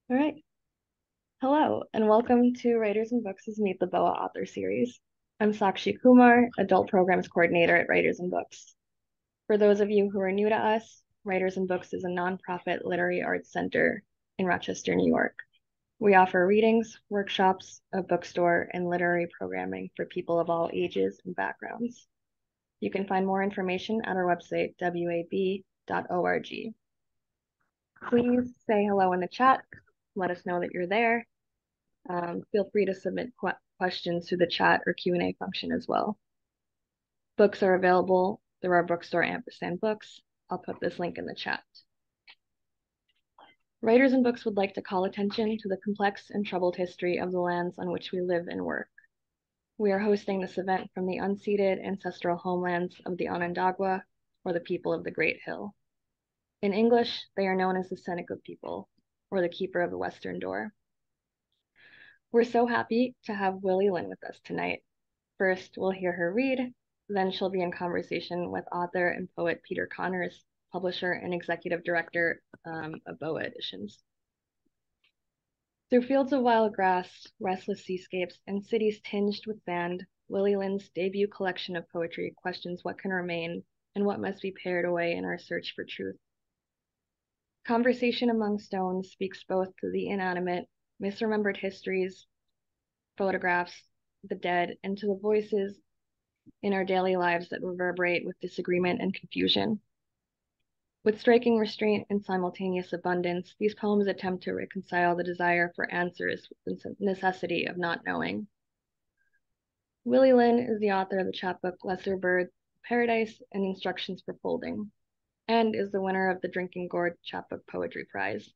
All right. Hello, and welcome to Writers and Books' Meet the Boa Author Series. I'm Sakshi Kumar, Adult Programs Coordinator at Writers and Books. For those of you who are new to us, Writers and Books is a nonprofit literary arts center in Rochester, New York. We offer readings, workshops, a bookstore, and literary programming for people of all ages and backgrounds. You can find more information at our website, wab.org. Please say hello in the chat. Let us know that you're there. Feel free to submit questions through the chat or Q&A function as well. Books are available through our bookstore ampersand books. I'll put this link in the chat. Writers and Books would like to call attention to the complex and troubled history of the lands on which we live and work. We are hosting this event from the unceded ancestral homelands of the Onondaga, or the people of the Great Hill. In English, they are known as the Seneca people, or the Keeper of the Western Door. We're so happy to have Willie Lin with us tonight. First, we'll hear her read, then she'll be in conversation with author and poet Peter Connors, publisher and executive director of BOA Editions. Through fields of wild grass, restless seascapes, and cities tinged with sand, Willie Lin's debut collection of poetry questions what can remain and what must be pared away in our search for truth. Conversation Among Stones speaks both to the inanimate, misremembered histories, photographs, the dead, and to the voices in our daily lives that reverberate with disagreement and confusion. With striking restraint and simultaneous abundance, these poems attempt to reconcile the desire for answers with the necessity of not knowing. Willie Lin is the author of the chapbook Lesser Bird, Paradise, and Instructions for Folding, and is the winner of the Drinking Gourd Chapbook Poetry Prize.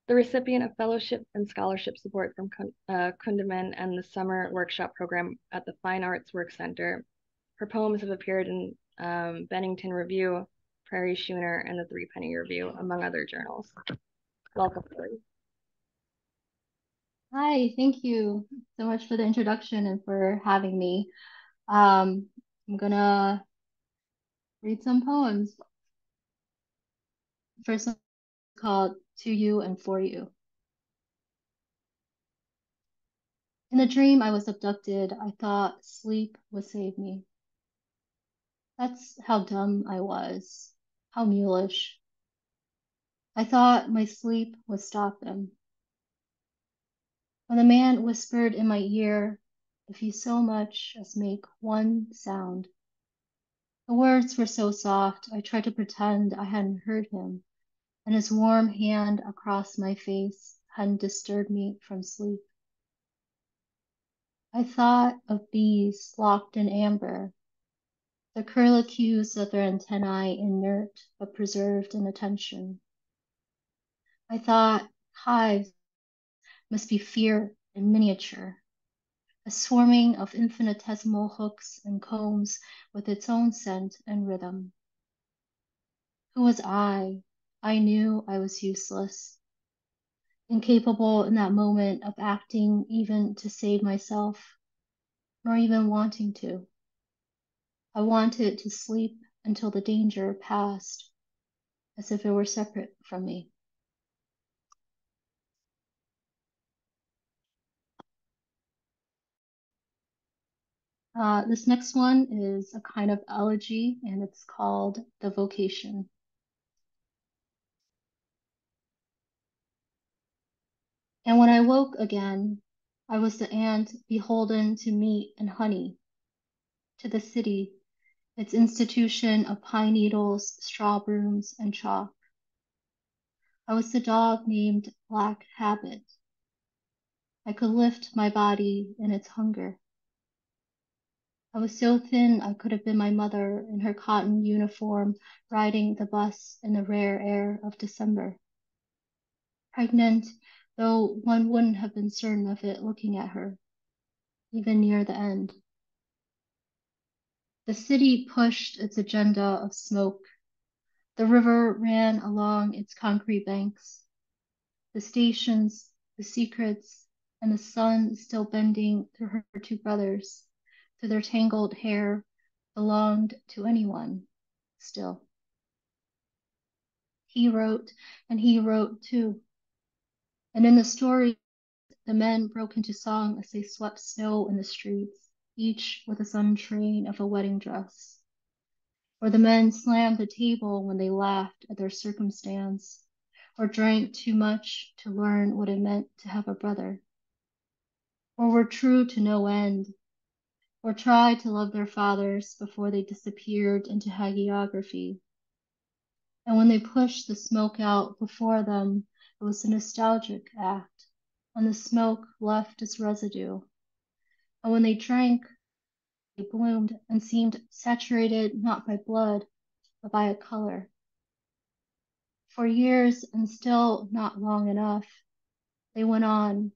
The recipient of fellowship and scholarship support from Kundiman and the summer workshop program at the Fine Arts Work Center, her poems have appeared in Bennington Review, Prairie Schooner, and the Threepenny Review, among other journals. Welcome, Lori. Hi, thank you so much for the introduction and for having me. I'm gonna read some poems. First one is called To You and For You. In a dream I was abducted, I thought sleep would save me. That's how dumb I was, how mulish. I thought my sleep would stop them. When the man whispered in my ear, if you so much as make one sound. The words were so soft, I tried to pretend I hadn't heard him, and his warm hand across my face hadn't disturbed me from sleep. I thought of bees locked in amber, the curlicues of their antennae inert but preserved in attention. I thought hives must be fear in miniature, a swarming of infinitesimal hooks and combs with its own scent and rhythm. Who was I? I knew I was useless, incapable in that moment of acting even to save myself, nor even wanting to. I wanted to sleep until the danger passed, as if it were separate from me. This next one is a kind of elegy, and it's called The Vocation. And when I woke again, I was the ant beholden to meat and honey, to the city, its institution of pine needles, straw brooms, and chalk. I was the dog named Black Habit. I could lift my body in its hunger. I was so thin I could have been my mother in her cotton uniform riding the bus in the rare air of December. Pregnant, though one wouldn't have been certain of it looking at her, even near the end. The city pushed its agenda of smoke. The river ran along its concrete banks. The stations, the secrets, and the sun still bending through her two brothers, through their tangled hair, belonged to anyone, still. He wrote, and he wrote too. And in the story, the men broke into song as they swept snow in the streets, each with a sudden train of a wedding dress. Or the men slammed the table when they laughed at their circumstance, or drank too much to learn what it meant to have a brother, or were true to no end, or tried to love their fathers before they disappeared into hagiography. And when they pushed the smoke out before them, it was a nostalgic act, and the smoke left its residue. And when they drank, they bloomed and seemed saturated not by blood, but by a color. For years, and still not long enough, they went on,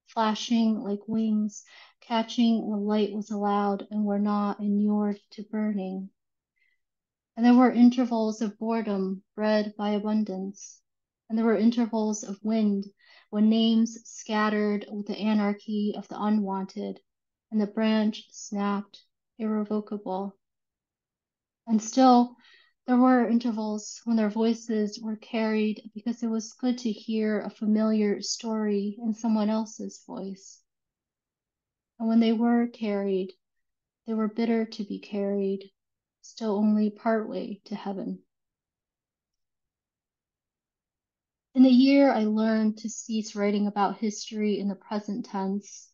flashing like wings, catching what light was allowed and were not inured to burning. And there were intervals of boredom bred by abundance, and there were intervals of wind when names scattered with the anarchy of the unwanted, and the branch snapped irrevocable. And still, there were intervals when their voices were carried because it was good to hear a familiar story in someone else's voice. And when they were carried, they were bitter to be carried, still only partway to heaven. In the year I learned to cease writing about history in the present tense,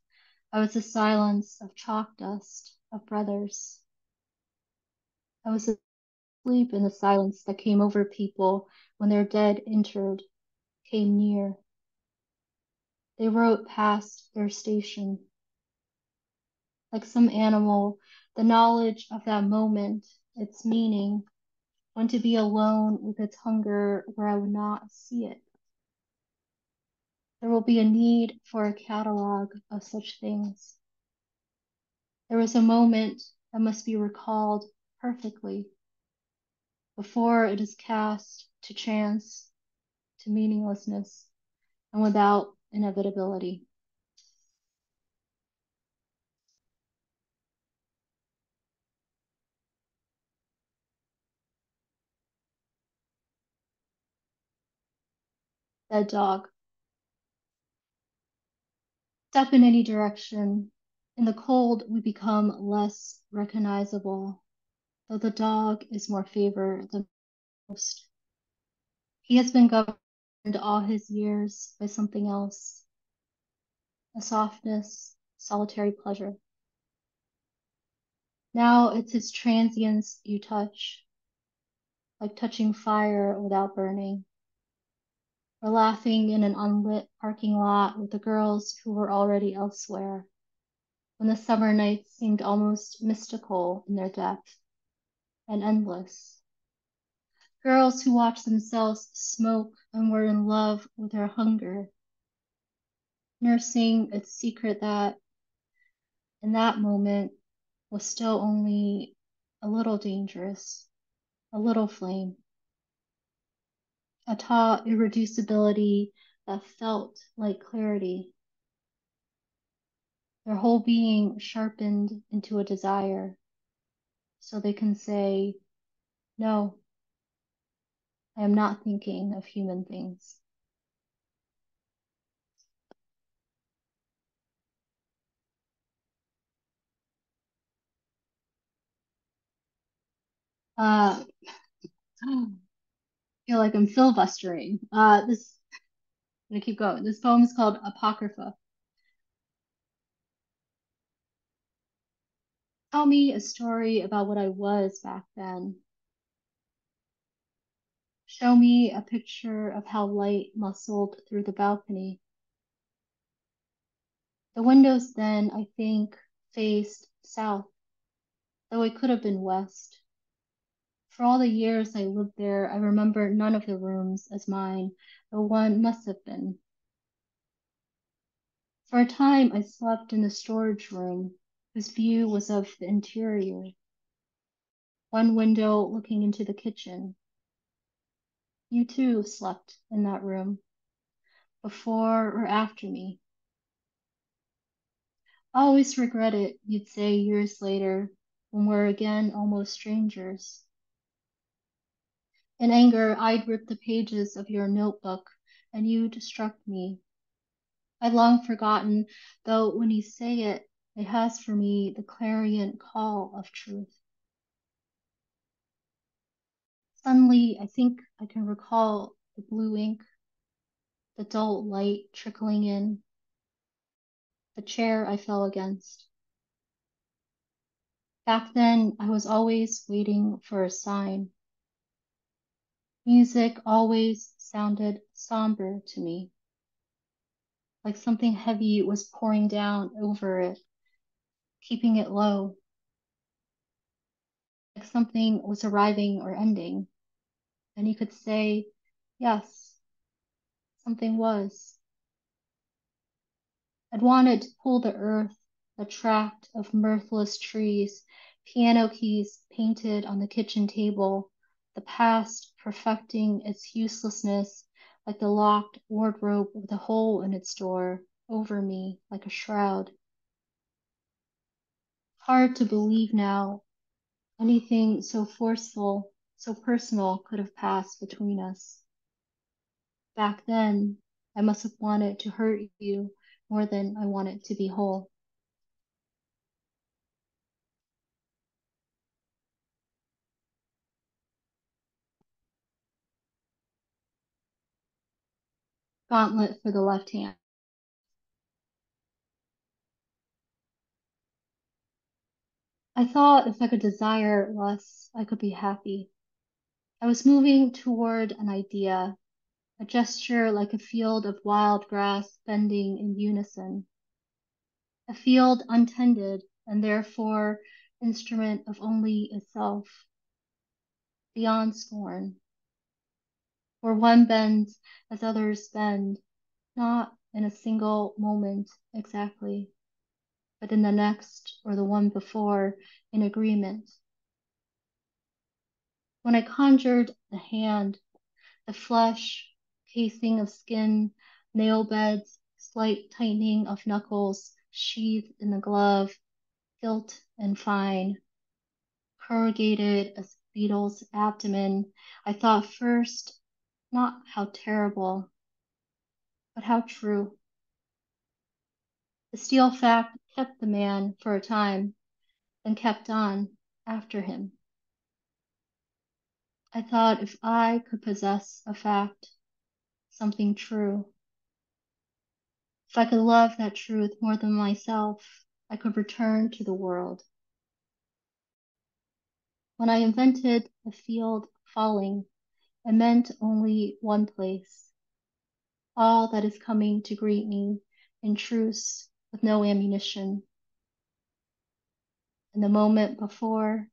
I was a silence of chalk dust, of brothers. I was asleep in the silence that came over people when their dead entered, came near. They wrote past their station. Like some animal, the knowledge of that moment, its meaning, went to be alone with its hunger where I would not see it. There will be a need for a catalog of such things. There was a moment that must be recalled perfectly before it is cast to chance, to meaninglessness, and without inevitability. Dead dog. Step in any direction. In the cold, we become less recognizable, though the dog is more favored than most. He has been governed all his years by something else, a softness, solitary pleasure. Now it's his transience you touch, like touching fire without burning, or laughing in an unlit parking lot with the girls who were already elsewhere, when the summer nights seemed almost mystical in their depth and endless. Girls who watched themselves smoke and were in love with their hunger, nursing its secret that, in that moment, was still only a little dangerous, a little flame, a taut irreducibility that felt like clarity, their whole being sharpened into a desire, so they can say, no, I am not thinking of human things. I feel like I'm filibustering. I'm gonna keep going. This poem is called Apocrypha. Tell me a story about what I was back then. Show me a picture of how light muscled through the balcony. The windows then, I think, faced south, though it could have been west. For all the years I lived there, I remember none of the rooms as mine, though one must have been. For a time, I slept in the storage room, whose view was of the interior, one window looking into the kitchen. You too slept in that room, before or after me. I always regret it, you'd say years later, when we're again almost strangers. In anger, I'd rip the pages of your notebook, and you'd instruct me, I'd long forgotten, though when you say it, it has for me the clarion call of truth. Suddenly, I think I can recall the blue ink, the dull light trickling in, the chair I fell against. Back then, I was always waiting for a sign. Music always sounded somber to me, like something heavy was pouring down over it, keeping it low, like something was arriving or ending. And you could say, yes, something was. I'd wanted to pull the earth, a tract of mirthless trees, piano keys painted on the kitchen table, the past perfecting its uselessness like the locked wardrobe with a hole in its door over me like a shroud. Hard to believe now anything so forceful, so personal could have passed between us. Back then, I must have wanted to hurt you more than I wanted to be whole. Gauntlet for the left hand. I thought if I could desire less, I could be happy. I was moving toward an idea, a gesture like a field of wild grass bending in unison, a field untended and therefore instrument of only itself, beyond scorn, where one bends as others bend, not in a single moment exactly, but in the next or the one before, in agreement. When I conjured the hand, the flesh, casing of skin, nail beds, slight tightening of knuckles, sheathed in the glove, gilt and fine, corrugated as beetle's abdomen, I thought first, not how terrible, but how true. The steel fact kept the man for a time, then kept on after him. I thought if I could possess a fact, something true, if I could love that truth more than myself, I could return to the world. When I invented the field falling, it meant only one place. All that is coming to greet me in truce with no ammunition. And the moment before,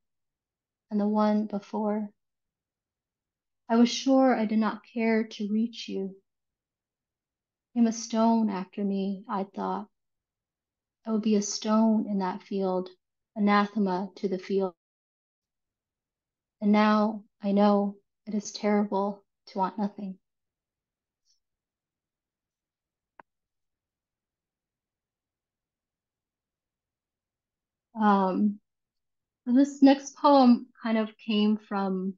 and the one before. I was sure I did not care to reach you. Came a stone after me, I thought. I would be a stone in that field, anathema to the field. And now I know it is terrible to want nothing. This next poem kind of came from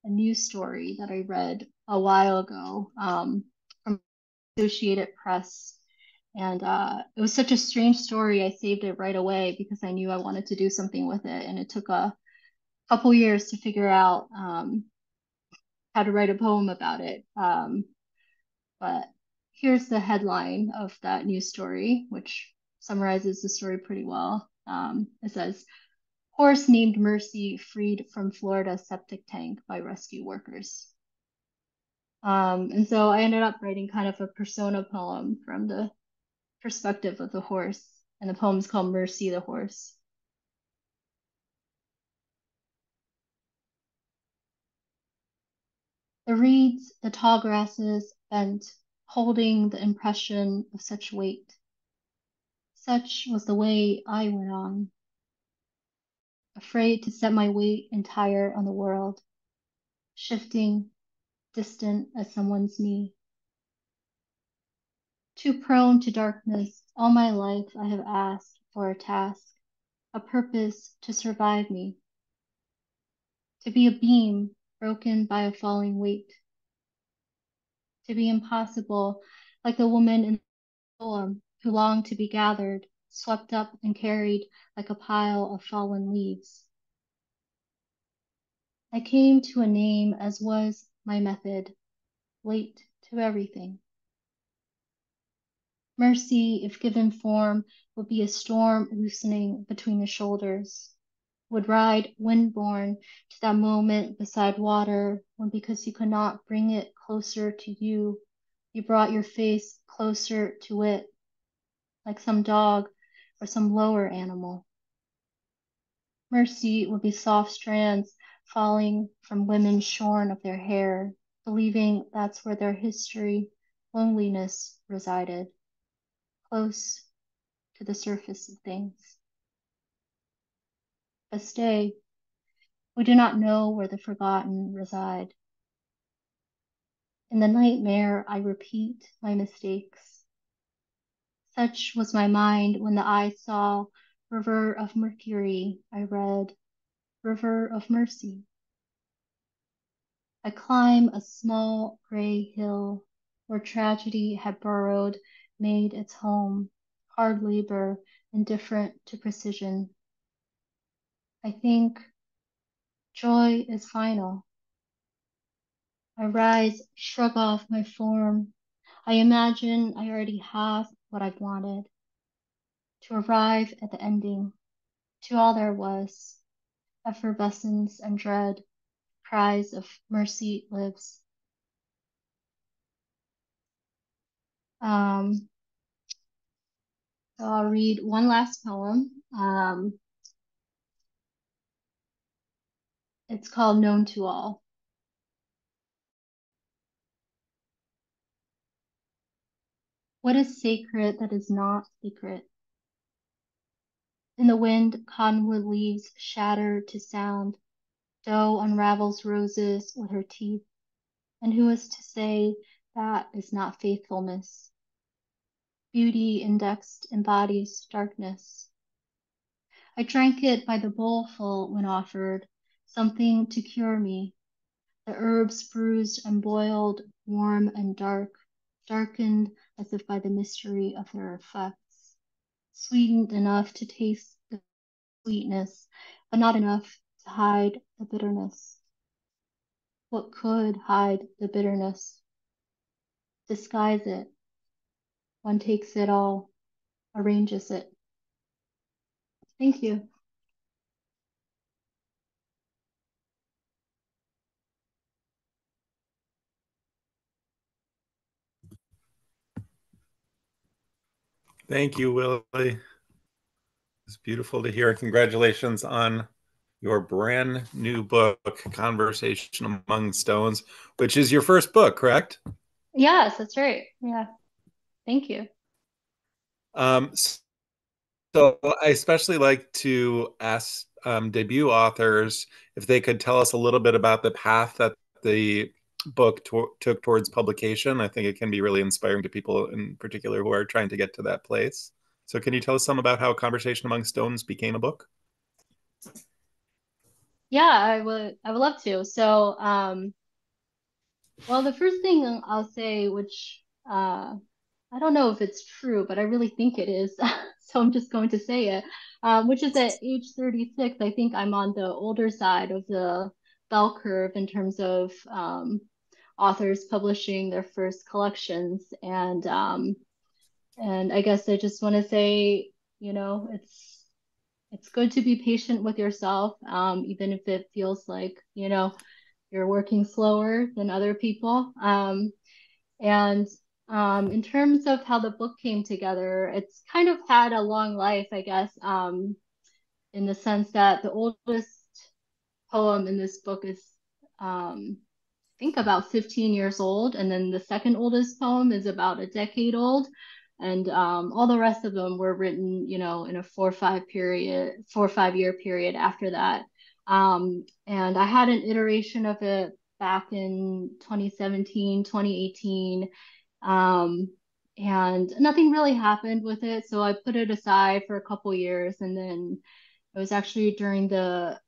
a news story that I read a while ago from Associated Press. And it was such a strange story, I saved it right away because I knew I wanted to do something with it. And it took a couple years to figure out how to write a poem about it. But here's the headline of that news story, which summarizes the story pretty well. It says, horse named Mercy freed from Florida septic tank by rescue workers. And so I ended up writing kind of a persona poem from the perspective of the horse, and the poem's called Mercy the Horse. The reeds, the tall grasses bent, holding the impression of such weight. Such was the way I went on, afraid to set my weight entire on the world, shifting, distant as someone's knee. Too prone to darkness, all my life I have asked for a task, a purpose to survive me, to be a beam broken by a falling weight, to be impossible like the woman in solemn, who longed to be gathered, swept up and carried like a pile of fallen leaves. I came to a name as was my method, late to everything. Mercy, if given form, would be a storm loosening between the shoulders, would ride wind-borne to that moment beside water when, because you could not bring it closer to you, you brought your face closer to it, like some dog or some lower animal. Mercy would be soft strands falling from women shorn of their hair, believing that's where their history, loneliness resided, close to the surface of things. But stay, we do not know where the forgotten reside. In the nightmare, I repeat my mistakes. Such was my mind when the eye saw river of mercury, I read, river of mercy. I climb a small gray hill where tragedy had burrowed, made its home, hard labor, indifferent to precision. I think joy is final. I rise, shrug off my form. I imagine I already have what I've wanted. To arrive at the ending, to all there was, effervescence and dread, cries of mercy lives. Um, so I'll read one last poem. It's called Known to All. What is sacred that is not secret? In the wind, cottonwood leaves shatter to sound. Doe unravels roses with her teeth. And who is to say that is not faithfulness? Beauty indexed embodies darkness. I drank it by the bowlful when offered, something to cure me. The herbs bruised and boiled, warm and dark, darkened as if by the mystery of their effects, sweetened enough to taste the sweetness, but not enough to hide the bitterness. What could hide the bitterness? Disguise it. One takes it all, arranges it. Thank you. Thank you, Willie. It's beautiful to hear. Congratulations on your brand new book, Conversation Among Stones, which is your first book, correct? Yes, that's right. Yeah. Thank you. So I especially like to ask debut authors if they could tell us a little bit about the path that the book took towards publication. I think it can be really inspiring to people in particular who are trying to get to that place. So can you tell us some about how Conversation Among Stones became a book? Yeah, I would love to. So, well, the first thing I'll say, which I don't know if it's true, but I really think it is. So I'm just going to say it, which is at age 36, I think I'm on the older side of the bell curve in terms of authors publishing their first collections. And I guess I just want to say, it's good to be patient with yourself, even if it feels like, you're working slower than other people. And in terms of how the book came together, it's kind of had a long life, I guess, in the sense that the oldest poem in this book is, I think, about 15 years old, and then the second oldest poem is about a decade old, and all the rest of them were written, in a 4 or 5 year period after that. And I had an iteration of it back in 2017, 2018. And nothing really happened with it. So I put it aside for a couple years. And then it was actually during the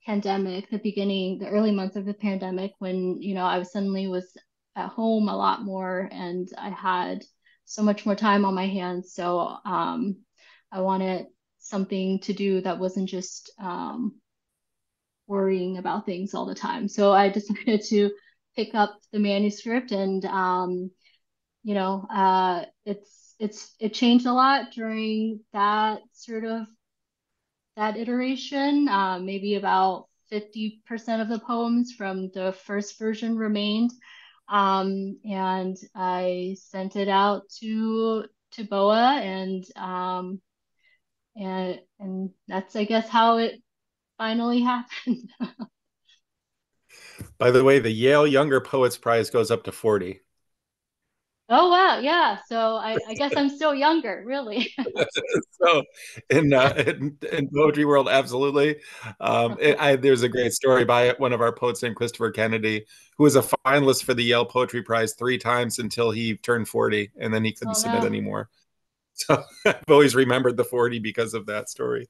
pandemic, the early months of the pandemic, when, I was suddenly was at home a lot more, and I had so much more time on my hands. So I wanted something to do that wasn't just worrying about things all the time. So I decided to pick up the manuscript, and it changed a lot during that sort of that iteration. Maybe about 50% of the poems from the first version remained. And I sent it out to Boa, and that's, I guess, how it finally happened. By the way, the Yale Younger Poets Prize goes up to 40. Oh wow, yeah. So I guess I'm still younger, really. So in poetry world, absolutely. There's a great story by one of our poets named Christopher Kennedy, who was a finalist for the Yale Poetry Prize 3 times until he turned 40, and then he couldn't Oh submit no. anymore. So I've always remembered the 40 because of that story.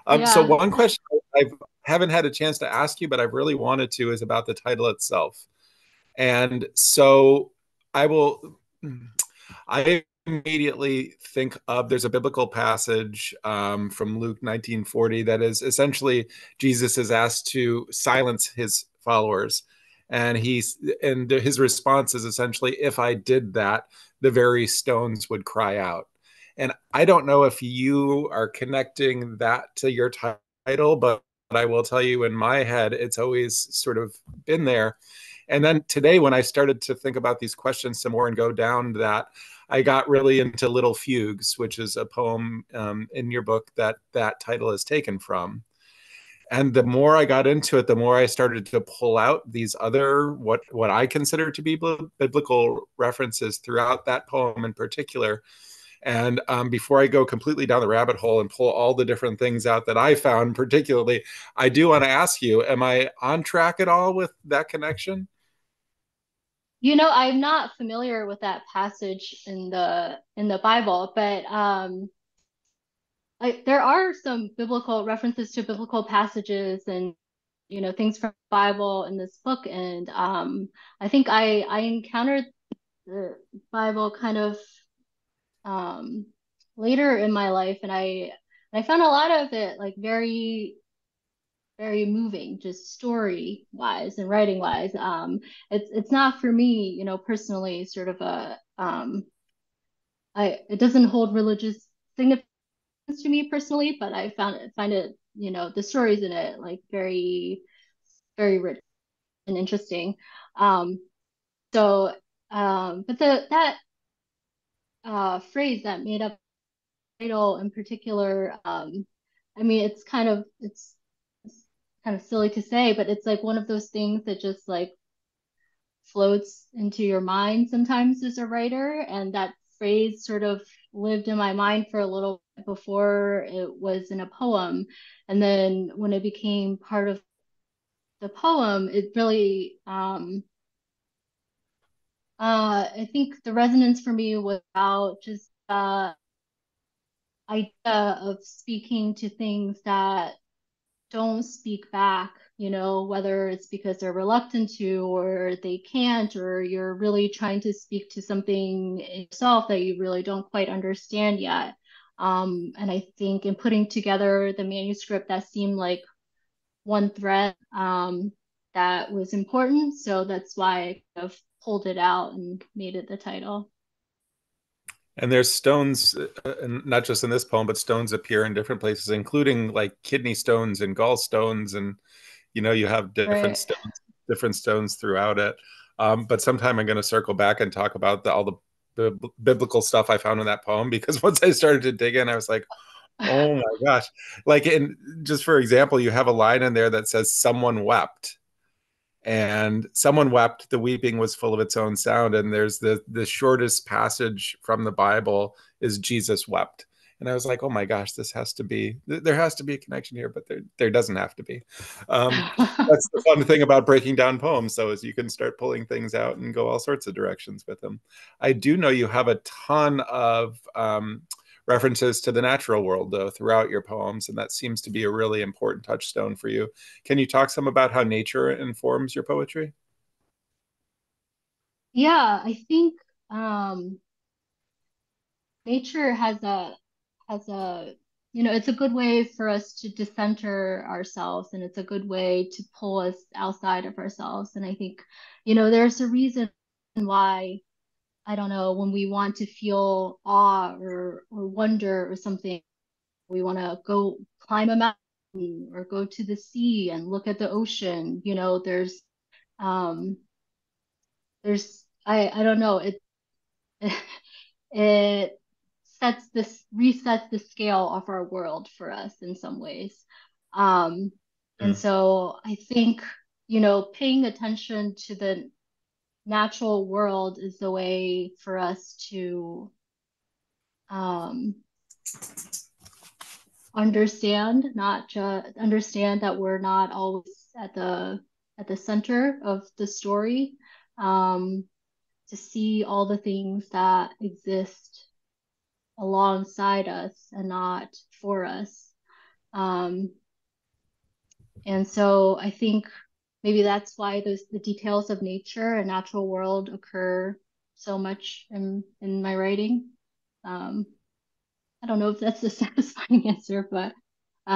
So Yeah. one question I haven't had a chance to ask you, but I've really wanted to, is about the title itself. And so I will, I immediately think of, there's a biblical passage from Luke 19:40 that is essentially Jesus is asked to silence his followers. And his response is essentially, if I did that, the very stones would cry out. And I don't know if you are connecting that to your title, but I will tell you, in my head, it's always sort of been there. And then today, when I started to think about these questions some more and go down that, I got really into Little Fugues, which is a poem in your book that that title is taken from. And the more I got into it, the more I started to pull out these other what I consider to be biblical references throughout that poem in particular. And before I go completely down the rabbit hole and pull all the different things out that I found, particularly, I do want to ask you: am I on track at all with that connection? I'm not familiar with that passage in the Bible, but there are some biblical references to biblical passages and things from the Bible in this book, and I think I encountered the Bible kind of um, later in my life, and I found a lot of it like very very moving, just story wise and writing wise. It's not for me, personally, sort of a I it doesn't hold religious significance to me personally, but I find it, the stories in it like very very rich and interesting. Um, so but the that phrase that made up the title in particular, I mean, it's kind of silly to say, but it's like one of those things that just like floats into your mind sometimes as a writer. And that phrase sort of lived in my mind for a little bit before it was in a poem. And then when it became part of the poem, it really, I think the resonance for me was about just idea of speaking to things that don't speak back, whether it's because they're reluctant to or they can't, or you're really trying to speak to something in yourself that you really don't quite understand yet. And I think in putting together the manuscript, that seemed like one thread that was important. So that's why I kind of pulled it out and made it the title. And there's stones, not just in this poem, but stones appear in different places, including like kidney stones and gallstones, and you have Right. different stones throughout it. But sometime I'm going to circle back and talk about all the biblical stuff I found in that poem, because once I started to dig in, I was like, oh my gosh! Like, in just for example, you have a line in there that says, "Someone wept." And someone wept, the weeping was full of its own sound. And there's the shortest passage from the Bible is Jesus wept. And I was like, oh my gosh, there has to be a connection here, but there doesn't have to be. um, that's the fun thing about breaking down poems, though, is you can start pulling things out and go all sorts of directions with them. I do know you have a ton of references to the natural world, though, throughout your poems, and that seems to be a really important touchstone for you. Can you talk some about how nature informs your poetry? Yeah, I think um nature has a it's a good way for us to decenter ourselves, and it's a good way to pull us outside of ourselves. And I think there's a reason why, I don't know, when we want to feel awe or wonder or something, we want to go climb a mountain or go to the sea and look at the ocean. Um I don't know, it it resets the scale of our world for us in some ways. Um, and Mm. so I think, paying attention to the natural world is the way for us to um, understand, not just understand that we're not always at the center of the story, um, to see all the things that exist alongside us and not for us. Um, and so I think maybe that's why the details of nature and natural world occur so much in my writing. Um, I don't know if that's a satisfying answer, but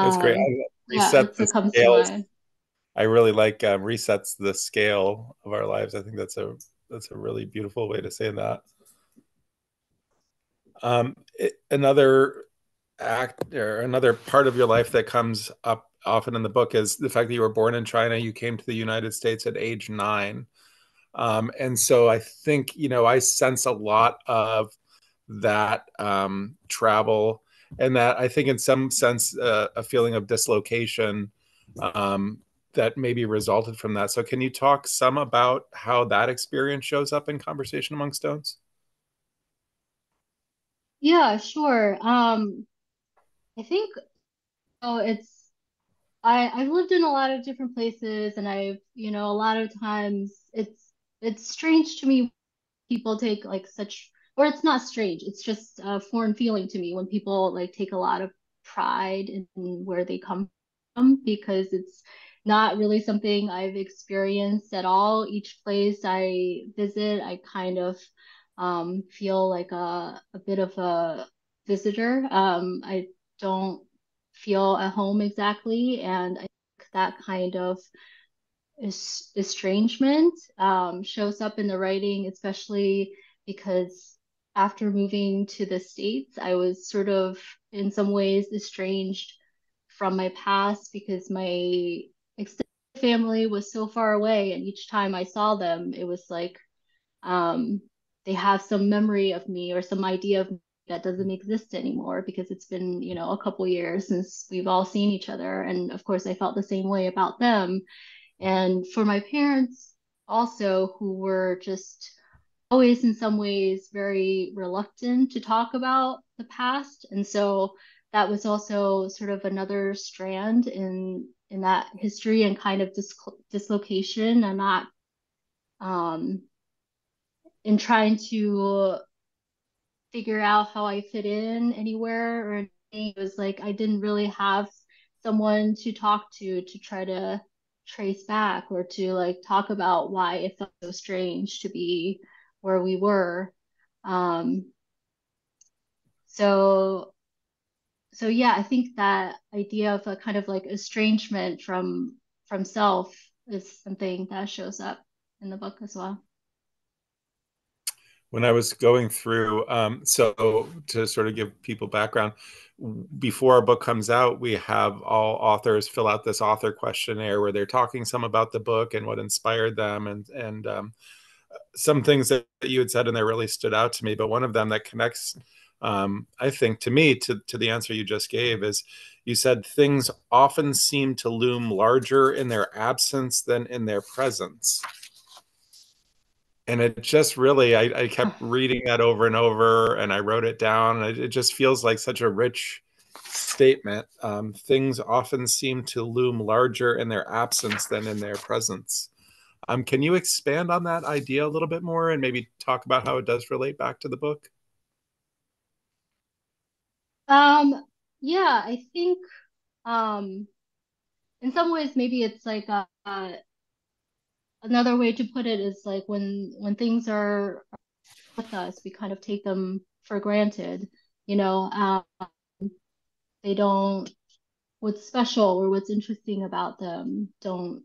That's great. um, I yeah, reset that's the what comes to scales. mind. I really like resets the scale of our lives. I think that's a really beautiful way to say that. Another act or another part of your life that comes up often in the book is the fact that you were born in China. You came to the United States at age 9. And so I think, I sense a lot of that travel, and that I think in some sense a feeling of dislocation um, that maybe resulted from that. So can you talk some about how that experience shows up in Conversation Among Stones? Yeah, sure. I think I've lived in a lot of different places, and a lot of times it's strange to me people take like such, or it's not strange, it's just a foreign feeling to me when people like take a lot of pride in where they come from, because it's not really something I've experienced at all. Each place I visit, I kind of feel like a bit of a visitor. I don't feel at home exactly, and I think that kind of estrangement shows up in the writing, especially because after moving to the States, I was sort of in some ways estranged from my past because my extended family was so far away. And each time I saw them, it was like um, they have some memory of me or some idea of me that doesn't exist anymore because it's been, a couple years since we've all seen each other. And of course, I felt the same way about them. And for my parents also, who were just always in some ways very reluctant to talk about the past. And so that was also sort of another strand in that history and kind of dislocation, and not um in trying to figure out how I fit in anywhere or anything. It was like I didn't really have someone to talk to try to trace back or to like talk about why it felt so strange to be where we were. Um, so so yeah, I think that idea of a kind of like estrangement from self is something that shows up in the book as well. When I was going through, so to sort of give people background, before our book comes out, we have all authors fill out this author questionnaire where they're talking some about the book and what inspired them, and some things that you had said in there really stood out to me. But one of them that connects, I think, to me to the answer you just gave is you said things often seem to loom larger in their absence than in their presence. And it just really, I kept reading that over and over, and I wrote it down. And it just feels like such a rich statement. Things often seem to loom larger in their absence than in their presence. Can you expand on that idea a little bit more and maybe talk about how it does relate back to the book? Um, yeah, I think um in some ways maybe it's like another way to put it is like when things are with us. We kind of take them for granted, you know. They don't, what's special or what's interesting about them don't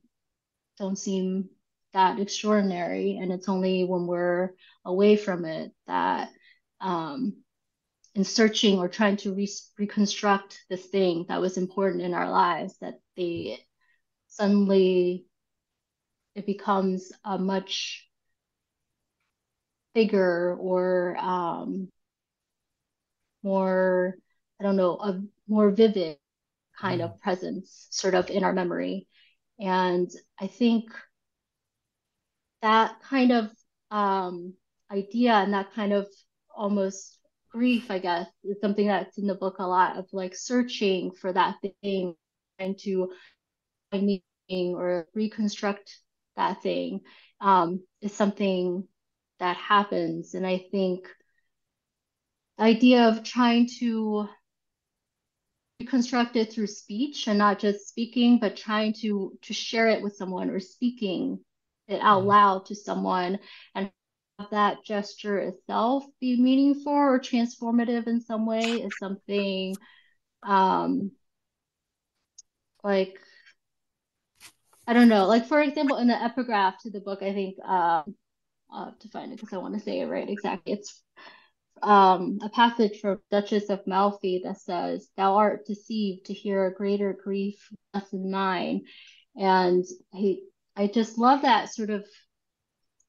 seem that extraordinary. And it's only when we're away from it that in searching or trying to reconstruct this thing that was important in our lives, that they suddenly it becomes a much bigger or more, I don't know, a more vivid kind of presence sort of in our memory. And I think that kind of idea and that kind of almost grief, I guess, is something that's in the book a lot of like searching for that thing and to find meaning or reconstruct that thing is something that happens. And I think the idea of trying to reconstruct it through speech and not just speaking, but trying to share it with someone or speaking it out loud to someone and have that gesture itself be meaningful or transformative in some way is something um like I don't know, like for example, in the epigraph to the book, I think I'll have to find it because I want to say it right exactly. It's a passage from Duchess of Malfi that says, "Thou art deceived to hear a greater grief less than mine." And I just love that sort of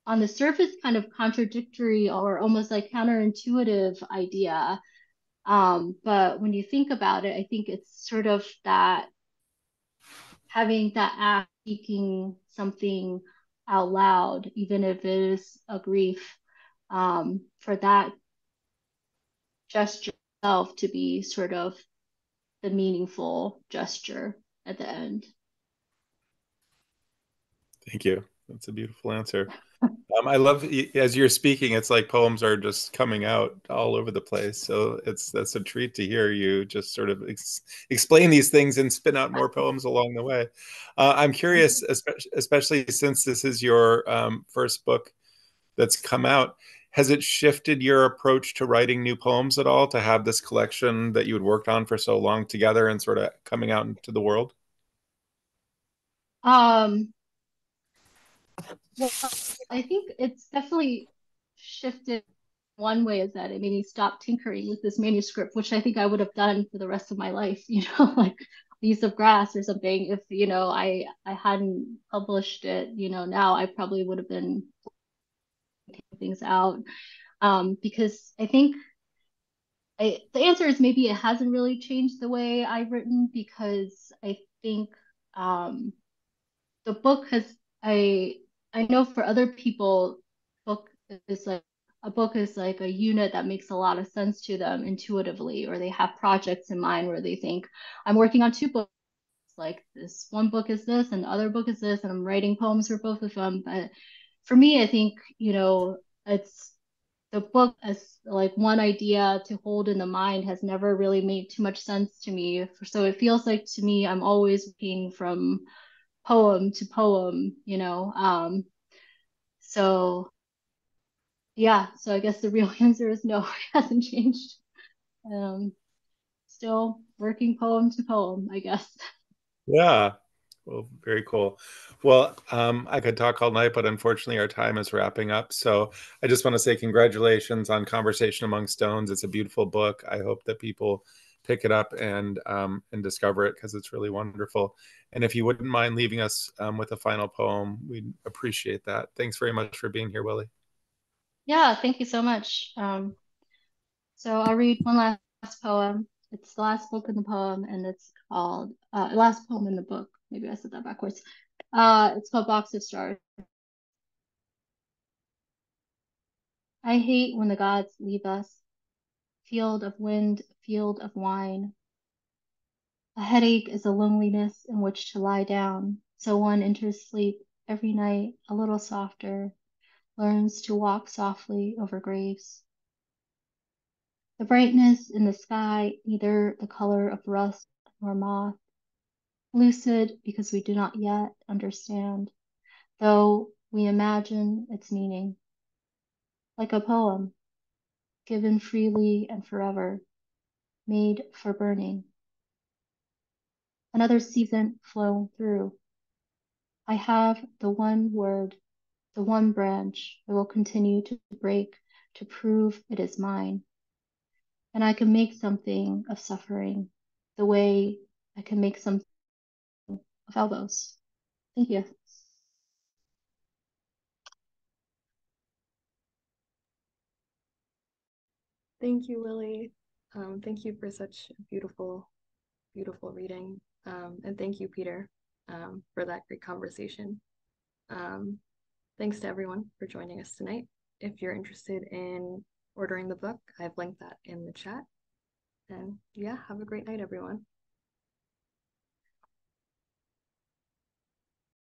on the surface kind of contradictory or almost like counterintuitive idea. But when you think about it, I think it's sort of that having that act, speaking something out loud, even if it is a grief, for that gesture itself to be sort of the meaningful gesture at the end. Thank you. That's a beautiful answer. I love as you're speaking, it's like poems are just coming out all over the place. So that's a treat to hear you just sort of explain these things and spin out more poems along the way. I'm curious, especially since this is your first book that's come out, has it shifted your approach to writing new poems at all to have this collection that you had worked on for so long together and sort of coming out into the world? Um, well, I think it's definitely shifted. One way is that it made me stop tinkering with this manuscript, which I think I would have done for the rest of my life, you know, like Leaves of Grass or something. If, you know, I hadn't published it, you know, now I probably would have been taking things out. Because I think the answer is maybe it hasn't really changed the way I've written because I think um, the book has I I know for other people, book is like a book is like a unit that makes a lot of sense to them intuitively, or they have projects in mind where they think I'm working on two books, like this one book is this and the other book is this, and I'm writing poems for both of them. But for me, I think, you know, it's the book as like one idea to hold in the mind has never really made too much sense to me. So it feels like to me I'm always looking from poem to poem, you know. So yeah, so I guess the real answer is no, it hasn't changed. Um, Still working poem to poem, I guess. Yeah. Well, very cool. Well, I could talk all night, but unfortunately, our time is wrapping up. So I just want to say congratulations on Conversation Among Stones. It's a beautiful book. I hope that people pick it up and discover it because it's really wonderful. And if you wouldn't mind leaving us with a final poem, we'd appreciate that. Thanks very much for being here, Willie. Yeah, thank you so much. So I'll read one last poem. It's the last book in the poem, and it's called last poem in the book. Maybe I said that backwards. It's called Box of Stars. I hate when the gods leave us. Field of wind, field of wine. A headache is a loneliness in which to lie down, so one enters sleep every night a little softer, learns to walk softly over graves. The brightness in the sky, neither the color of rust nor moth, lucid because we do not yet understand, though we imagine its meaning. like a poem, given freely and forever, made for burning. Another season flown through. I have the one word, the one branch I will continue to break to prove it is mine. And I can make something of suffering the way I can make something of elbows. Thank you. Thank you, Willie. Thank you for such a beautiful, beautiful reading. And thank you, Peter, for that great conversation. Thanks to everyone for joining us tonight. If you're interested in ordering the book, I've linked that in the chat. And yeah, have a great night, everyone.